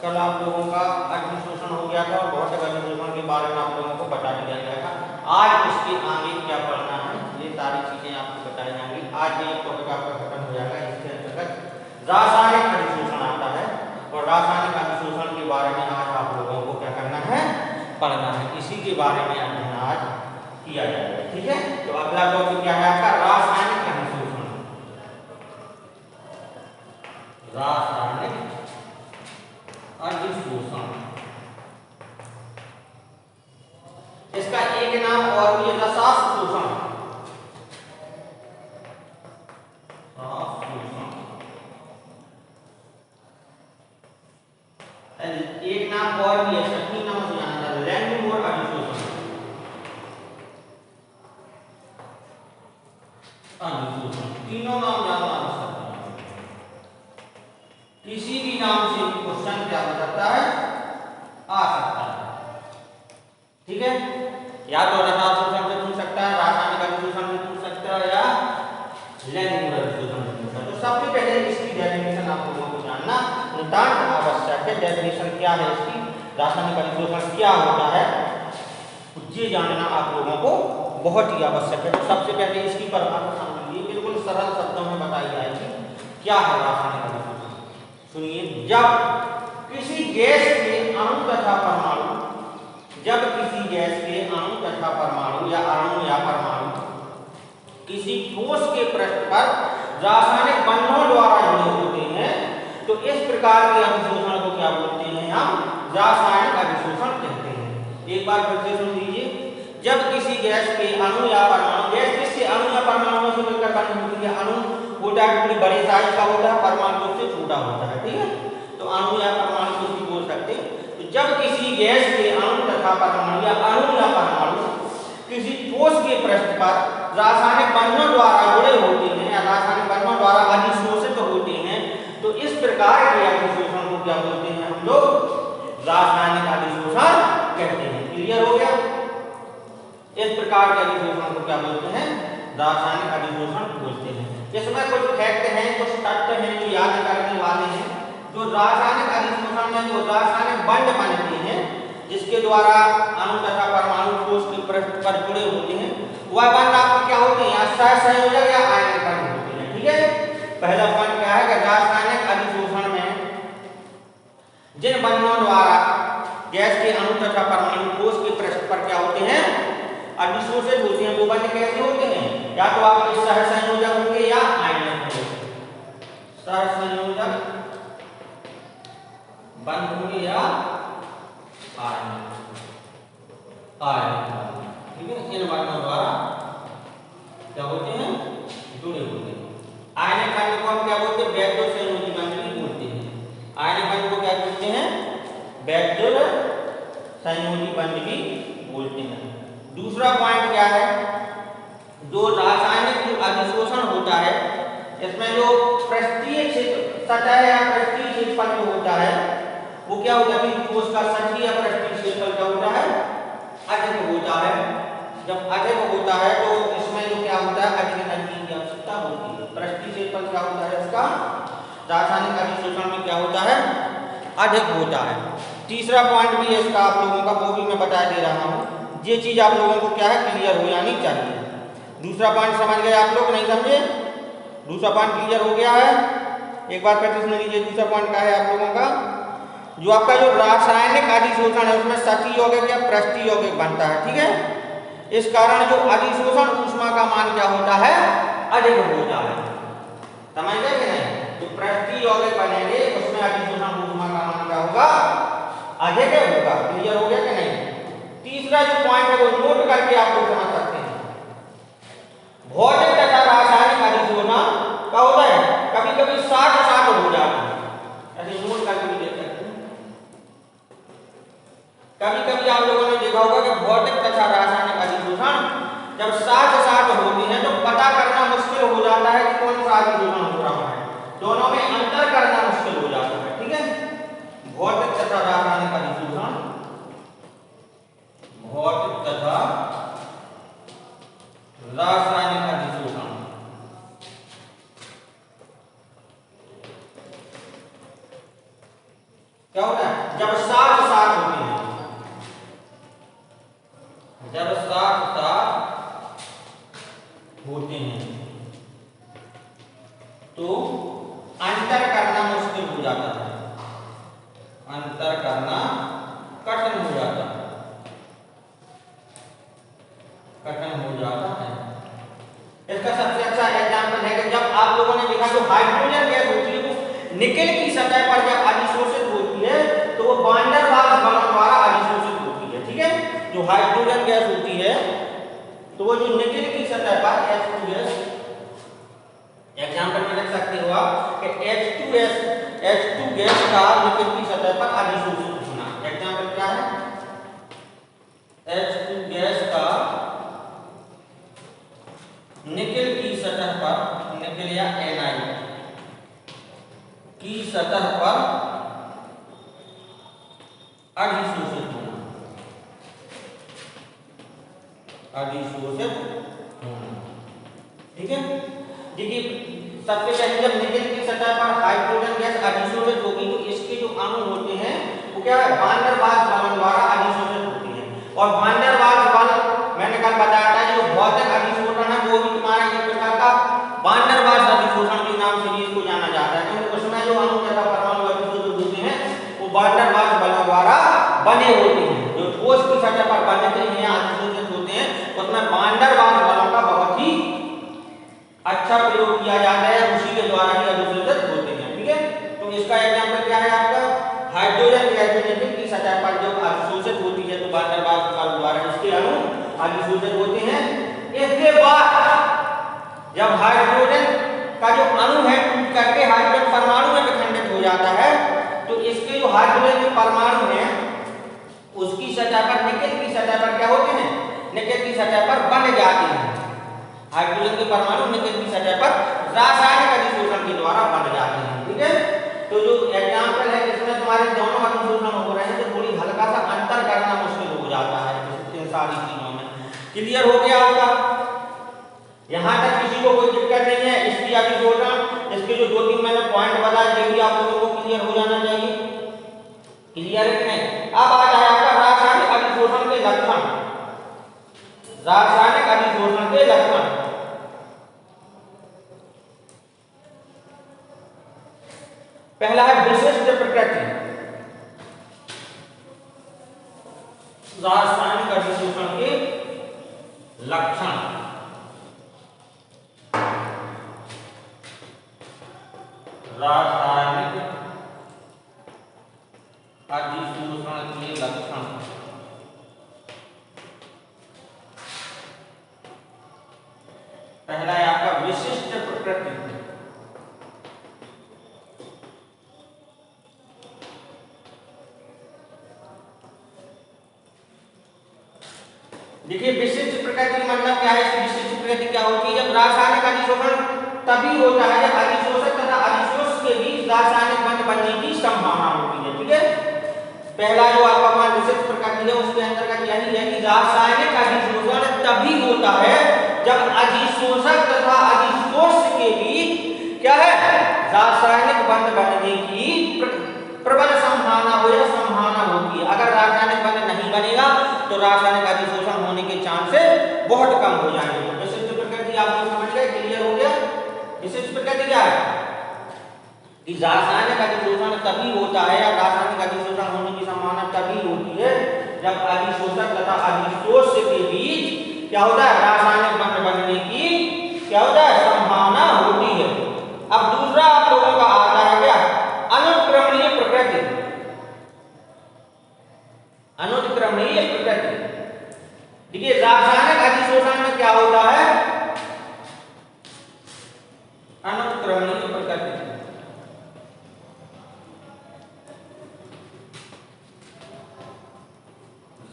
कल आप लोगों का अधिशोषण हो गया था और भौतिक अधिशोषण के बारे में आप लोगों को बता दिया गया था। आज इसके आगे क्या पढ़ना है ये सारी चीजें आपको बताई जाएंगी। आज ये टॉपिक आपका खत्म हो जाएगा। इसके अंतर्गत रासायनिक अधिशोषण आता है और रासायनिक अधिशोषण के बारे में आज आप लोगों को क्या करना है, पढ़ना है। इसी के बारे में अध्ययन आज किया जाएगा। ठीक है, तो अगला टॉपिक क्या है आपका, रासायनिक अधिशोषण। रासायनिक अधिशोषण, इसका एक नाम और भी है रसाशोषण। एक नाम और भी है, सही नाम से जाना जाता है लैंगमुर अधिशोषण। तीनों नाम जानना आवश्यक है। किसी भी नाम से क्वेश्चन क्या हो सकता है, आ सकता है। ठीक है, या तो रसाशोषण से पूछ सकता है, रासायनिक अधिशोषण से पूछ सकता है, या लैंगिक अधिशोषण से पूछ सकता है। तो सबसे पहले इसकी डेफिनेशन आप लोगों को जानना नितांत आवश्यक है। डेफिनेशन क्या है इसकी, रासायनिक अधिशोषण क्या होता है, ये जानना आप लोगों को बहुत ही आवश्यक है। तो सबसे पहले इसकी परिभाषा समझिए, बिल्कुल सरल शब्दों में बताई जाएगी क्या है रासायनिक अधिशोषण। सुनिए, जब किसी गैस के अणु तथा परमाणु, जब किसी गैस के अणु तथा परमाणु या अणु या परमाणु किसी ठोस के पृष्ठ पर रासायनिक बंधनों द्वारा जुड़े होते हैं, तो इस प्रकार के अधिशोषण को क्या बोलते हैं, हम रासायनिक अधिशोषण कहते हैं। एक बार फिर से सुन लीजिए, जब किसी गैस के अणु या परमाणु, गैस किससे अणु या परमाणु से मिलकर बनी होती है। अणु होता है थोड़ी बड़े साइज का होता है, परमाणु से छोटा होता है। ठीक है, तो अणु या परमाणु को भी बोल सकते हैं। तो जब किसी गैस के अणु तथा परमाणु या अणु या परमाणु किसी ठोस के पृष्ठ पर रासायनिक बंधनों द्वारा जुड़े होते हैं या रासायनिक बंधनों द्वारा अधिशोषित होते हैं, तो इस प्रकार के अधिशोषण को क्या बोलते हैं, हम लोग रासायनिक अधिशोषण कहते हैं। क्लियर हो गया, इस प्रकार के अधिशोषण को क्या बोलते हैं, रासायनिक अधिशोषण बोलते हैं। इसमें कुछ फैक्ट हैं, कुछ तथ्य हैं जो याद करने वाले हैं। जो रासायनिक अधिशोषण में जो रासायनिक बंध बनते हैं जिसके द्वारा अणु तथा परमाणु ठोस के पृष्ठ पर जुड़े होते हैं, वह बंध आपके क्या होते हैं, सहसंयोजक या आयनिक बंध होते हैं। ठीक है, पहला पॉइंट क्या है कि रासायनिक अधिशोषण में जिन बंधनों द्वारा गैस के अणु तथा परमाणु ठोस के पृष्ठ पर क्या होते हैं, अधिशोषित होते हैं, वो बंध कैसे होते हैं, या तो आपके सहसंयोजक होंगे या आयनिक होंगे। सहसंयोजक बंध होंगे या आयनिक। ठीक है, इन बंधनों द्वारा क्या होते हैं, जुड़े होते हैं। आयनिक बंध को हम क्या बोलते हैं, वैद्युत संयोजी बंध भी बोलते हैं। आयनिक बंध को क्या बोलते हैं, वैद्युत संयोजी बंध भी बोलते हैं। दूसरा पॉइंट क्या है, जो रासायनिक अधिशोषण होता है इसमें जो पृष्ठीय क्षेत्र सतह या पृष्ठीय क्षेत्रफल जो होता है वो क्या होता है, ठोस का सतही या पृष्ठीय क्षेत्रफल क्या होता है, अधिक होता है। जब अधिक होता है तो इसमें जो क्या होता है, अधिक एनर्जी की आवश्यकता होती है। पृष्ठीय क्षेत्रफल क्या होता है इसका, रासायनिक अधिशोषण में क्या होता है, अधिक होता है। तीसरा पॉइंट भी है इसका आप लोगों का, वो भी मैं बता दे रहा हूँ। ये चीज आप लोगों को क्या है, क्लियर हो जानी चाहिए। दूसरा पॉइंट समझ गए आप लोग, नहीं समझे, दूसरा पॉइंट क्लियर हो गया है। एक बार फिर सुन लीजिए, दूसरा पॉइंट क्या है आप लोगों का, जो आपका जो रासायनिक अधिशोषण है उसमें सतही यौगिक या पृष्ठीय यौगिक बनता है। ठीक है, इस कारण जो अधिशोषण ऊष्मा का मान क्या होता है, अधिक होता है। समझ गए कि नहीं, जो पृष्ठीय यौगिक बनेंगे उसमें अधिशोषण ऊष्मा का मान क्या होगा, अधिक होगा। क्लियर हो गया कि नहीं। तीसरा जो पॉइंट है वो नोट करके आप लोग समझ सकते हैं, भौतिक तथा रासायनिक अधिशोषण क्या होता है, कभी कभी साथ साथ हो जाता है। ऐसे नोट करके भी देख सकते हैं। कभी कभी आप लोगों ने देखा होगा कि भौतिक तथा रासायनिक अधिशोषण जब साथ साथ होते हैं तो पता करना मुश्किल हो जाता है कि कौन सा अधिशोषण हो रहा है, दोनों में अंतर करना मुश्किल हो जाता है। ठीक है, भौतिक तथा रासायनिक अधिशोषण, भौतिक तथा रासायनिक अधिशोषण। क्या होता है? जब साथ साथ होते हैं, जब साथ साथ होते हैं तो अंतर करना मुश्किल हो जाता है, अंतर करना कठिन हो जाता है, कठिन हो जाता है। इसका सबसे अच्छा एग्जाम्पल है कि जब आप लोगों ने देखा जो हाइड्रोजन गैस होती है वो निकेल की सतह पर जब अधिशोषित होती है तो वो वान डेर वाल्स बलों द्वारा अधिशोषित होती है। ठीक है, जो हाइड्रोजन गैस होती है तो वो जो निकेल की सतह पर H2 गैस, एग्जाम्पल में लिख सकते हो आप कि H2 गैस का निकेल की सतह पर अधिशोषित होना। एग्जाम्पल क्या है? H2 गैस का निकेल की सतह पर, निकेल या Ni की सतह पर अधिशोषित होना, अधिशोषित होना। ठीक है, देखिए सबसे पहले जब निकेल की सतह पर हाइड्रोजन गैस अधिशोषित होगी तो इसके जो अणु होते हैं वो क्या है? वान डेर वाल्स बल द्वारा अधिशोषित होती है। और वान डेर वाल्स बल मैंने कल बताया था जो भौतिक अधिशोषण है वो भी तुम्हारा एक प्रकार का वान डेर वाल्स अधिशोषण के नाम से भी इसको जाना जाता है, क्योंकि उसमें जो अणु तथा परमाणु अधिशोषित होते हैं वो वान डेर वाल्स बलों द्वारा बने होते हैं। जो ठोस की सतह पर बनते हैं या अधिशोषित होते हैं उसमें वान डेर वाल्स बलों का बहुत ही अच्छा प्रयोग किया जाता है, उसी के द्वारा ही अधिशोषित होते हैं। ठीक है, तो इसका एग्जांपल क्या है आपका? हाइड्रोजन गैस निकेल की सतह पर जब अधिशोषित होती है तो वान डेर वाल्स बल द्वारा इसके अणु अधिशोषित होते हैं। इसके बाद जब हाइड्रोजन का जो अणु है टूट करके हाइड्रोजन परमाणु में विखंडित हो जाता है तो इसके जो हाइड्रोजन के परमाणु हैं उसकी सतह पर, निकेल की सतह पर क्या होते हैं? निकेल की सतह पर बन जाते हैं। हाइड्रोजन के परमाणु निकेल की सतह पर रासायनिक अधिशोषण के द्वारा बन जाते हैं। ठीक है, तो जो एग्जाम्पल है इसमें तुम्हारे दोनों अधिशोषण हो रहे हैं तो थोड़ी हल्का सा अंतर करना मुश्किल हो जाता है इन सारी चीजों में। क्लियर हो गया होगा? यहाँ तक किसी को कोई दिक्कत नहीं है? इसकी अधिशोषण, इसके जो 2-3 मैंने पॉइंट बताए ये भी आप लोगों को क्लियर हो जाना चाहिए। क्लियर है कि नहीं? अब आ जाए आपका रासायनिक अधिशोषण के लक्षण। रासायनिक अधिशोषण के लक्षण, पहला है विशिष्ट प्रकृति। रासायनिक अधिशोषण के लक्षण, रासायनिक अधिशोषण के लक्षण। पहला है आपका विशिष्ट प्रकृति। देखिए विशिष्ट प्रकृति मतलब क्या है? इसकी विशिष्ट प्रकृति क्या होती है? जब रासायनिक अधिशोषण तभी होता है जब अधिशोषक तथा अधिशोष के बीच रासायनिक बंध बनने की संभावना होती है। ठीक है, पहला जो आपका विशिष्ट प्रकृति है उसके अंतर्गत यही है कि रासायनिक अधिशोषण तभी होता है जब अधिशोषक तथा अधिशोष के बीच क्या है? रासायनिक बंध बनने की प्रबल संभावना हो या संभावना होती है। अगर रासायनिक बंध नहीं बनेगा तो रासायनिक अधिशोषण होने के चांसेस बहुत कम हो जाएंगे। विशिष्ट प्रकृति आप लोग समझ गए? क्लियर हो गया? विशिष्ट प्रकृति क्या है? कि रासायनिक अधिशोषण तभी होता है या रासायनिक अधिशोषण होने की संभावना तभी होती है जब अधिशोषक तथा अधिशोष के बीच क्या होता है? रासायनिक बंध बनने की क्या होता है? संभावना होती है। अब दूसरा आप लोगों का आता है क्या? अनुत्क्रमणीय प्रकृति। अनुत्क्रमणीय प्रकृति, देखिए रासायनिक अधिशोषण में क्या होता है? अनुत्क्रमणीय प्रकृति।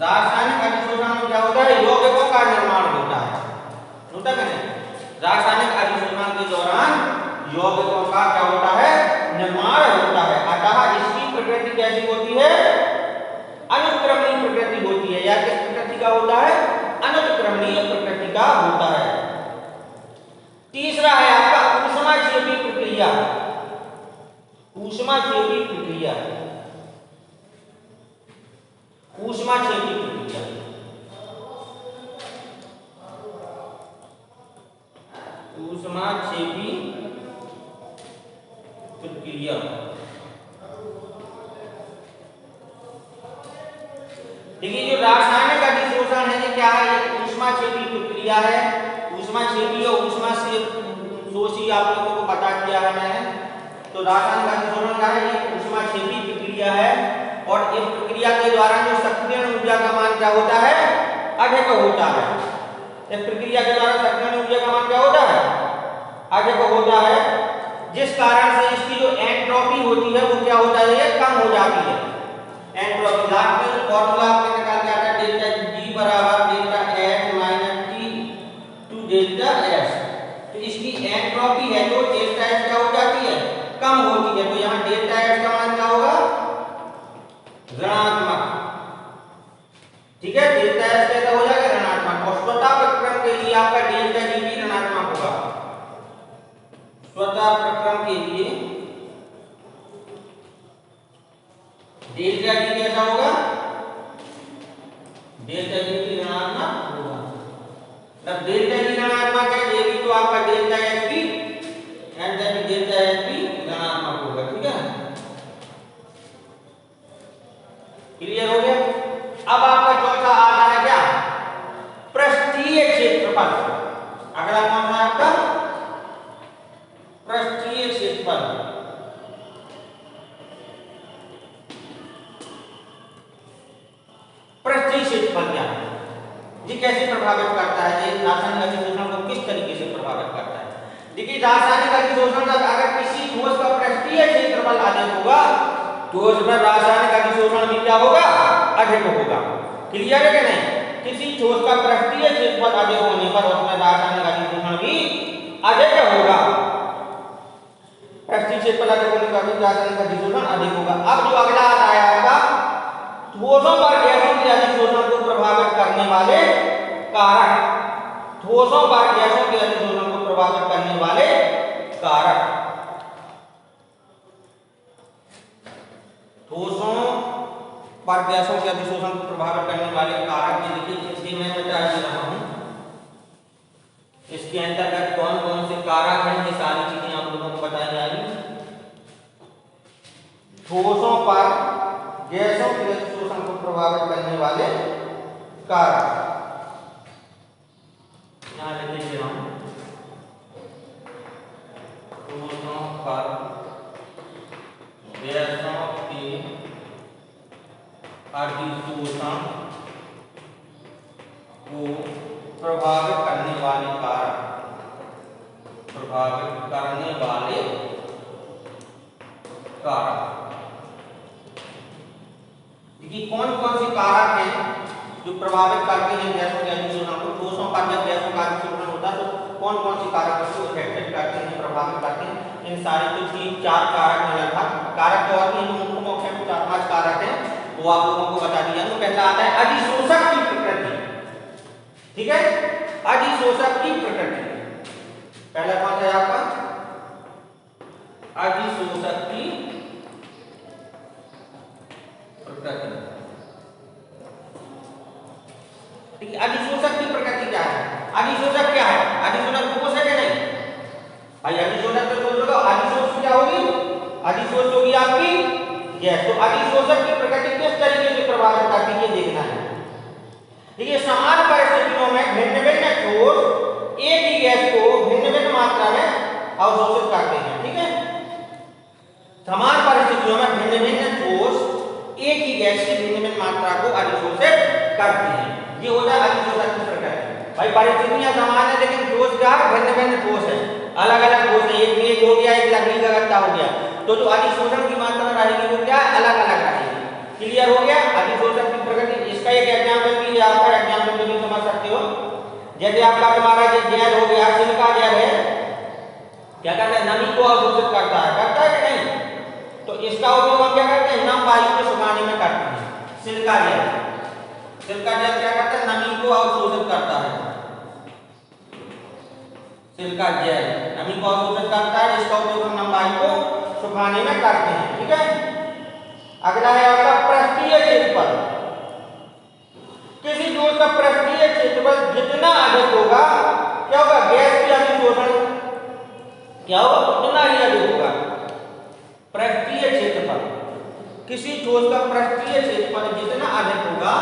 रासायनिक अधिशोषण में क्या होता है? यौगिकों का निर्माण होता है, होता है नहीं? रासायनिक अधिशोषण के दौरान यौगिकों का क्या होता है? निर्माण होता है। अतः इसकी प्रकृति कैसी होती है? अनुत्क्रमणीय प्रकृति होती है। या किस प्रकृति का होता है? अनुत्क्रमणीय प्रकृति का होता है। तीसरा है आपका ऊष्माक्षेपी प्रक्रिया। ऊष्माक्षेपी प्रक्रिया, ऊष्माक्षेपी प्रक्रिया, ऊष्माक्षेपी प्रक्रिया। देखिए जो रासायनिक अधिशोषण है ये क्या है, ये ऊष्माक्षेपी प्रक्रिया है। ऊष्माक्षेपी और ऊष्मा से शोषी आप लोगों को बता दिया है मैंने। तो रासायनिक अधिशोषण का है ये ऊष्माक्षेपी प्रक्रिया है और इस प्रक्रिया के द्वारा जो सक्रियण ऊर्जा का मान क्या होता है, अधिक होता है। इस प्रक्रिया के द्वारा सक्रियण ऊर्जा का मान क्या होता है, अधिक होता है, जिस कारण से इसकी जो एंट्रोपी होती है वो क्या होता है, कम हो जाती है। एंट्रोपी लास्ट में जो फॉर्मूला आपने निकाल के आता है डेल्टा G बराबर delta H minus T to delta S। तो इसकी एंट्रोपी है तो डेल्टा H क्या हो जाती है, कम होती है। तो यहाँ डेल्टा H का मान क्या होगा, ऋणात्मक। ठीक है, डेल्टा H कैसा हो जाएगा, ऋणात्मक। और स्वतः प्रक्रम के लिए आपका डेल्टा G भी ऋणात्मक होगा। स्वतः प्रक्रम के लिए डेल्टा G कैसा होगा, डेल्टा G भी ऋणात्मक होगा। तब डेल्टा G ऋणात्मक है ये तो आपका डेल्टा H भी डेल्टा H भी ऋणात्मक होगा। ठीक है, क्लियर हो गया। अब आपका चौथा आता है क्या, पृष्ठीय क्षेत्रफल। अगला कौन सा है आपका, पृष्ठीय क्षेत्रफल। पृष्ठीय क्षेत्रफल क्या है, ये कैसे प्रभावित करता है, ये रासायनिक अधिशोषण को किस तरीके से प्रभावित करता है। देखिए रासायनिक अधिशोषण का अगर किसी ठोस का पृष्ठीय क्षेत्रफल अधिक होगा तो उसमें रासायनिक अधिशोषण भी क्या होगा, अधिक होगा। क्लियर है कि नहीं, किसी ठोस का पृष्ठीय क्षेत्रफल अधिक होने पर उसमें रासायनिक अधिशोषण भी अधिक होगा। पृष्ठीय क्षेत्रफल अधिक होने पर भी रासायनिक अधिशोषण अधिक होगा। अब जो अगला आता है आपका ठोसों पर गैसों के अधिशोषण को प्रभावित करने वाले कारक, ठोसों पर गैसों के अधिशोषण को प्रभावित करने वाले कारक। ठोसों पर गैसों के अधिशोषण को प्रभावित करने वाले कारक, ये देखिए इसके मैं बता रहा हूं, इसके अंतर्गत कौन कौन से कारक हैं, ये सारी चीजें आप लोगों को बताई जाएंगी। ठोसों पर गैसों के अधिशोषण को प्रभावित करने वाले कारक, यहाँ लिख लीजिए हम, ठोसों पर गैसों के अधिशोषण को प्रभावित करने वाले कारक, प्रभावित करने वाले कारक। देखिए कौन कौन से कारक हैं जो प्रभावित करते हैं गैसों के अधिशोषण को। ठोसों पर जब गैसों का अधिशोषण होता है तो कौन कौन से कारक उसको इफेक्टेड करते हैं, प्रभावित करते हैं। इन सारे तो 3-4 कारक हैं लगभग, कारक तो और भी मुख्य मुख्य 4-5 कारक हैं, वो आप लोगों को बता दिया। तो पहला आता है अधिशोषक की प्रकृति। ठीक है, अधिशोषक की प्रकृति पहला कौन सा है आपका, अधिशोषक की प्रकृति। ठीक है, अधिशोषक की प्रकृति क्या है, अधिशोषक क्या है, अधिशोषक ठोस है क्या नहीं भाई, अधिशोषक तो सोच लो, अधिशोष क्या होगी, अधिशोष होगी आपकी गैस। तो अधिशोषक की प्रकृति किस तरीके से प्रभावित करती है देखना है। देखिए समान परिस्थितियों में भिन्न भिन्न ठोस एक ही गैस को भिन्न भिन्न मात्रा में अवशोषित करते हैं। ठीक है, समान परिस्थितियों में भिन्न भिन्न ठोस एक ही गैस की भिन्न भिन्न मात्रा को अधिशोषित करते हैं, ये होता है अधिशोषक की प्रकृति। भाई परिस्थितियां समान है लेकिन ठोस क्या है, भिन्न भिन्न ठोस है, अलग अलग ठोस है, एक मेज हो गया, एक लकड़ी का गत्ता हो गया, तो जो अधिशोषण की मात्रा रहेगी वो क्या है, अलग अलग रहेगी। क्लियर हो गया, अधिशोषक की प्रकृति। इसका एक एग्जांपल भी आपका एग्जांपल में भी समझ सकते हो, जैसे आपका तुम्हारा जेल हो गया, सिलिका जेल है, क्या करता है, नमी को अवशोषित करता है कि नहीं। तो इसका उपयोग हम क्या करते हैं, नम वायु को सुखाने में करते हैं। सिलिका जेल क्या करता है, नमी को अवशोषित करता है, सिलिका जेल नमी को अवशोषित करता है, इसका उपयोग हम नम वायु को सुखाने में करते हैं। ठीक है, अगला है आपका पृष्ठीय क्षेत्रफल। उसका पृष्ठीय क्षेत्रफल जितना अधिक होगा क्या होगा, गैस की अधिशोषण क्या होगा, उतना ही अधिक होगा। पृष्ठीय क्षेत्रफल, किसी ठोस का पृष्ठीय क्षेत्रफल जितना अधिक होगा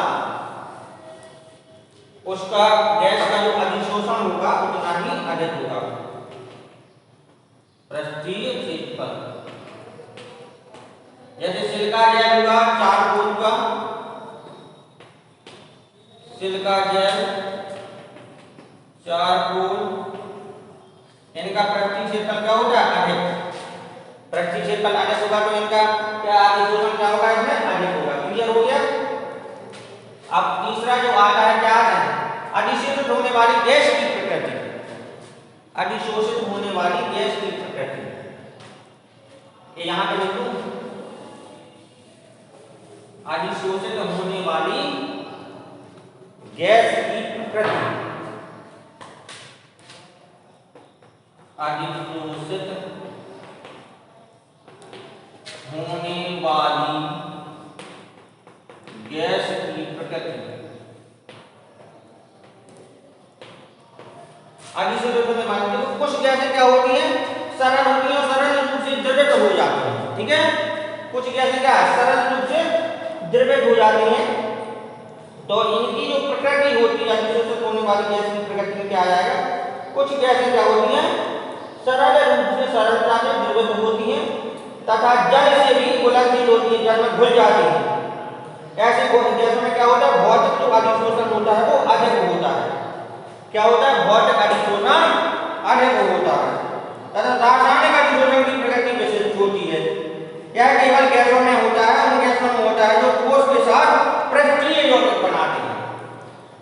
उसका गैस का जो अधिशोषण होगा उतना ही अधिक होगा। पृष्ठीय क्षेत्रफल, जैसे सिलिका जेल होगा चारकोल का, सिलिका जेल चारकोल, इनका पृष्ठीय क्षेत्रफल क्या होगा, अधिक। पृष्ठीय क्षेत्रफल अधिक होगा तो इनका क्या अधिशोषण क्या होगा, इसमें अधिक होगा। क्लियर हो गया। अब तीसरा जो आता है क्या है, अधिशोषित होने वाली गैस की प्रकृति। अधिशोषित होने वाली गैस की प्रकृति, ये यहां पे लिख दूं, अधिशोषित होने वाली गैस की प्रकृति, अधिशोषित होने वाली गैस की प्रकृति। अधिशोषित होने वाली, देखो कुछ गैसें क्या होती हैं, सरल होती हैं और सरल रूप से द्रवित हो जाती हैं। ठीक है, कुछ गैसें क्या है, सरल रूप से द्रवित हो जाती हैं, तो इनकी जो प्रकृति होती है अधिशोषित होने वाली गैस की प्रकृति में क्या आ जाएगा, कुछ गैसें क्या होती हैं, सरल रूप से सरलता से द्रवित होती हैं तथा जल से भी घुलनशील होती है, जल में घुल जाती है। ऐसे गैसों में क्या होता है, भौतिक जो अधिशोषण होता है वो अधिक होता है। क्या होता है, भौतिक अधिशोषण अधिक होता है तथा रासायनिक अधिशोषण की प्रकृति विशिष्ट होती है। यह केवल गैसों में होता है, उन गैसों में होता है जो ठोस के साथ पृष्ठीय यौगिक बनाते हैं।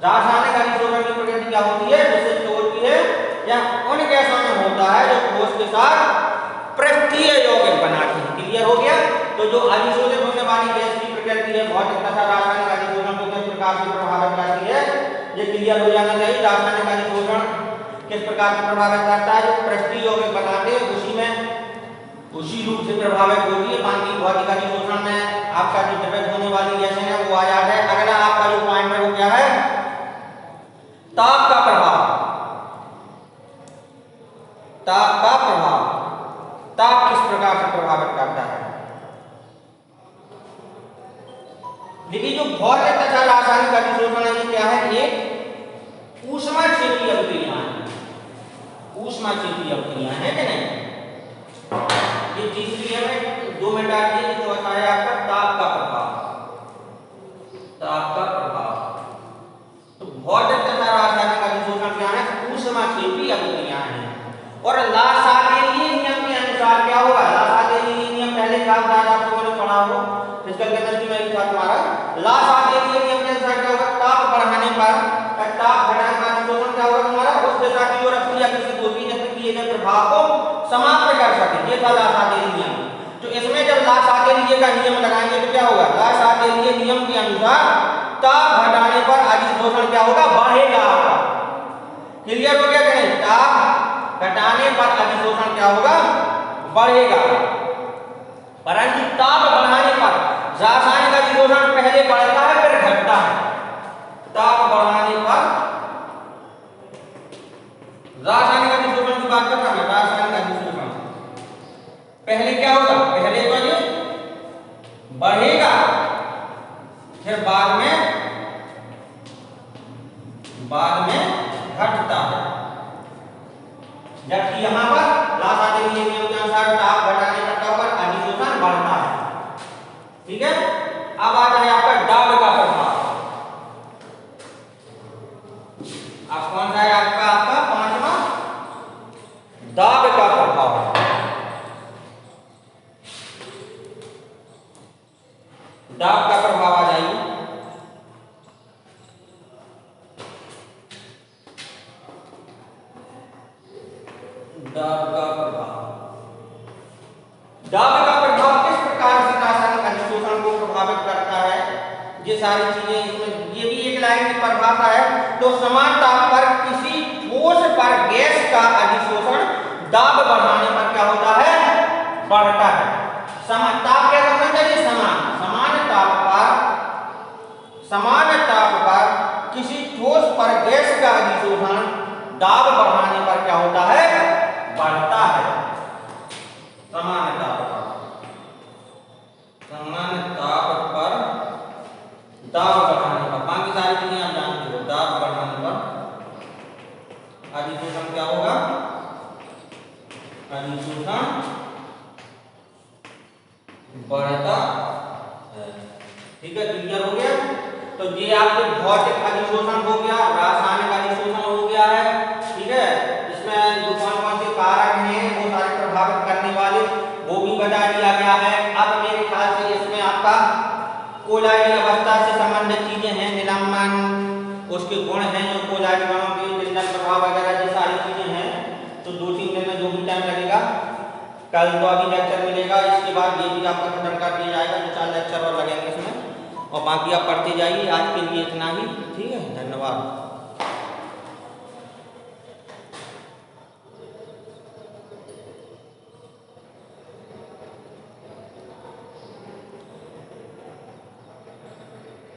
रासायनिक अधिशोषण की प्रकृति क्या होती है, विशिष्ट होती है, या उन गैसों में होता है जो ठोस के साथ पृष्ठीय यौगिक बनाती है। क्लियर हो गया। तो जो अधिशोषित होने वाली गैस की प्रकृति है भौतिक तथा रासायनिक अधिशोषण को किस प्रकार से प्रभावित करती है, ये क्लियर हो जाना चाहिए। रासायनिक अधिशोषण किस प्रकार से प्रभावित करता है, जो पृष्ठीय यौगिक बनाते हैं उसी में उसी रूप से प्रभावित होती है। बाकी भौतिक अधिशोषण में आपका जो द्रवित होने वाली गैसें हैं वो आ जाता है। अगला आपका जो पॉइंट है वो क्या है, ताप का प्रभाव। ताप का प्रभाव, ताप किस प्रकार से प्रभावित करता है। देखिए जो भौतिक तथा रासायनिक अधिशोषण है ये क्या है, एक ऊष्माक्षेपीय अभिक्रिया है। ऊष्माक्षेपीय अभिक्रिया है कि नहीं, ये तीसरी हमें 2 मिनट आती है, जो है आपका ताप का प्रभाव। ताप का प्रभाव, तो भौतिक तथा रासायनिक अधिशोषण क्या है, ऊष्माक्षेपीय अभिक्रिया है। और लासादेलीय नियम के अनुसार क्या होगा, लासादेलीय नियम पहले क्लास में आप लोगों ने पढ़ा हो, फिजिकल केमिस्ट्री में भी था तुम्हारा। लासादेलीय नियम के अनुसार क्या होगा, ताप बढ़ाने पर ताप घटाने पर अधिशोषण क्या होगा तुम्हारा, उस दिशा की ओर अभिक्रिया विकसित होती है जिसमें किए गए प्रभाव को समाप्त कर सके। ये था लासादेलीय नियम। तो इसमें जब लासादेलीय का नियम लगाएंगे तो क्या होगा, लासादेलीय नियम के अनुसार ताप घटाने पर अधिशोषण क्या होगा, बढ़ेगा। क्लियर हो गया कि नहीं, ताप घटाने पर अधिशोषण क्या होगा, बढ़ेगा। परंतु ताप बढ़ाने पर रासायनिक अधिशोषण पहले बढ़ता है फिर घटता है। ताप बढ़ाने पर रासायनिक अधिशोषण की बात कर रहा है, रासायनिक अधिशोषण पहले क्या होगा, पहले तो ये बढ़ेगा फिर बाद में घटता है। जबकि यहां पर लासादेलीय नियम के अनुसार ताप घटाने पर क्या होगा, अधिशोषण बढ़ता है। ठीक है, अब आता है आपका दाब का प्रभाव। अब कौन सा है आपका पांचवा, दाब का प्रभाव। दाब का प्रभाव आ जाइए। दाब का प्रभाव, दाब का प्रभाव किस प्रकार से रासायनिक अधिशोषण को प्रभावित करता है, ये सारी चीजें इसमें, ये भी एक लाइन की परिभाषा है। तो समान ताप पर किसी ठोस पर गैस का अधिशोषण दाब बढ़ाने पर क्या होता है, बढ़ता है। समान ताप क्या करना चाहिए, समान ताप पर किसी दाब बढ़ाने पर क्या होता है, बढ़ता है। सामान्य ताप पर, सामान्य ताप पर दाब बढ़ाने पर, बाकी सारी चीजें आप जानते हो, दाब बढ़ाने पर अधिशोषण क्या होगा, अधिशोषण बढ़ता है। ठीक है, क्लियर हो गया। तो ये आपके भौतिक अधिशोषण हो गया, रासायनिक अधिशोषण हो गया है। ठीक है, इसमें जो कौन कौन से कारक हैं वो सारे प्रभावित करने वाले वो भी बता दिया गया है। अब मेरे ख्याल से इसमें आपका कोलाइडी अवस्था से संबंधित चीजें हैं, निलंबन, उसके गुण हैं जो कोलाइडी गणों के निलंबन प्रभाव वगैरह ये सारी चीजें हैं। तो 2-3 दिन में जो भी टाइम लगेगा, कल तो अभी लेक्चर मिलेगा, इसके बाद ये भी आपका खत्म कर दिया जाएगा, 2-4 लेक्चर और लगेंगे इसमें, और बाकी आप पढ़ते जाइए। आज के लिए इतना ही, ठीक है, धन्यवाद।